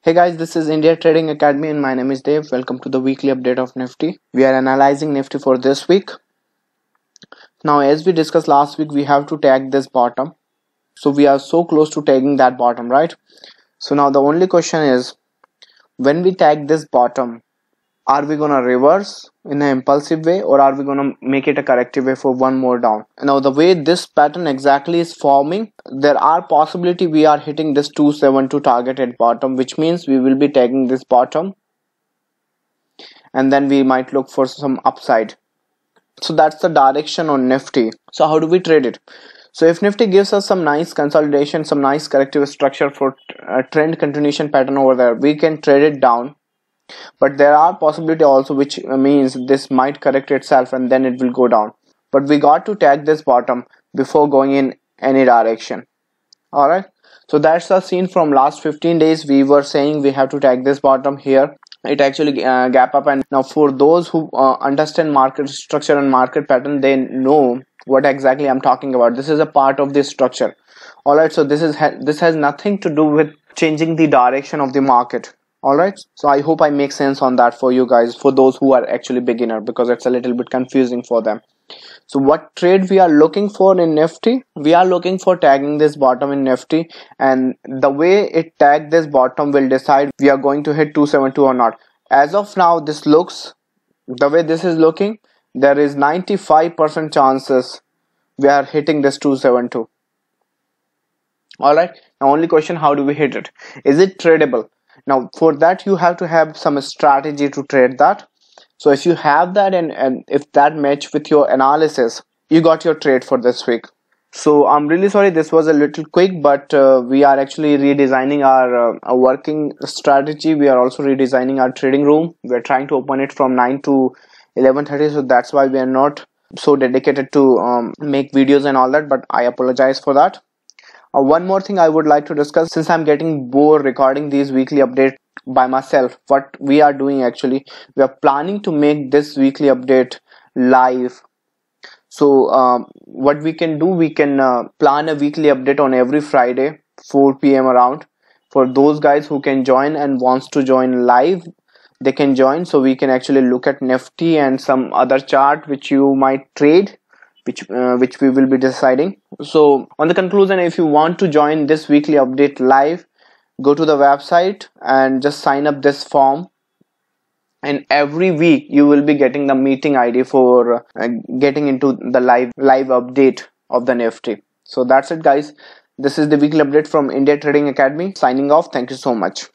Hey guys, this is India Trading Academy and my name is Dave. Welcome to the weekly update of Nifty. We are analyzing Nifty for this week. Now, as we discussed last week, we have to tag this bottom. So we are so close to tagging that bottom, right? So now the only question is, when we tag this bottom, are we gonna reverse in an impulsive way or are we gonna make it a corrective way for one more down? Now the way this pattern exactly is forming, there are possibility we are hitting this 272 target at bottom, which means we will be tagging this bottom and then we might look for some upside. So that's the direction on Nifty. So how do we trade it? So if Nifty gives us some nice consolidation, some nice corrective structure for a trend continuation pattern over there, we can trade it down. But there are possibility also, which means this might correct itself and then it will go down. But we got to tag this bottom before going in any direction. Alright, so that's the scene from last 15 days. We were saying we have to tag this bottom here. It actually gap up, and now for those who understand market structure and market pattern, they know what exactly I'm talking about. This is a part of this structure. Alright, so this has nothing to do with changing the direction of the market. Alright, so I hope I make sense on that for you guys, for those who are actually beginner, because it's a little bit confusing for them. So what trade we are looking for in Nifty? We are looking for tagging this bottom in Nifty, and the way it tagged this bottom will decide we are going to hit 272 or not. As of now, this looks, the way this is looking, there is 95% chances we are hitting this 272. Alright, now only question, how do we hit it? Is it tradable? Now for that you have to have some strategy to trade that. So if you have that and if that match with your analysis, you got your trade for this week. So I'm really sorry this was a little quick, but we are actually redesigning our working strategy. We are also redesigning our trading room. We are trying to open it from 9 to 11:30, so that's why we are not so dedicated to make videos and all that, but I apologize for that. One more thing I would like to discuss, since I'm getting bored recording these weekly updates by myself, what we are doing actually, we are planning to make this weekly update live. So what we can do, we can plan a weekly update on every Friday 4 p.m. around. For those guys who can join and wants to join live, they can join, so we can actually look at Nifty and some other chart which you might trade, which we will be deciding. So on the conclusion, if you want to join this weekly update live, go to the website and just sign up this form, and every week you will be getting the meeting ID for getting into the live update of the Nifty. So that's it guys, this is the weekly update from India Trading Academy, signing off. Thank you so much.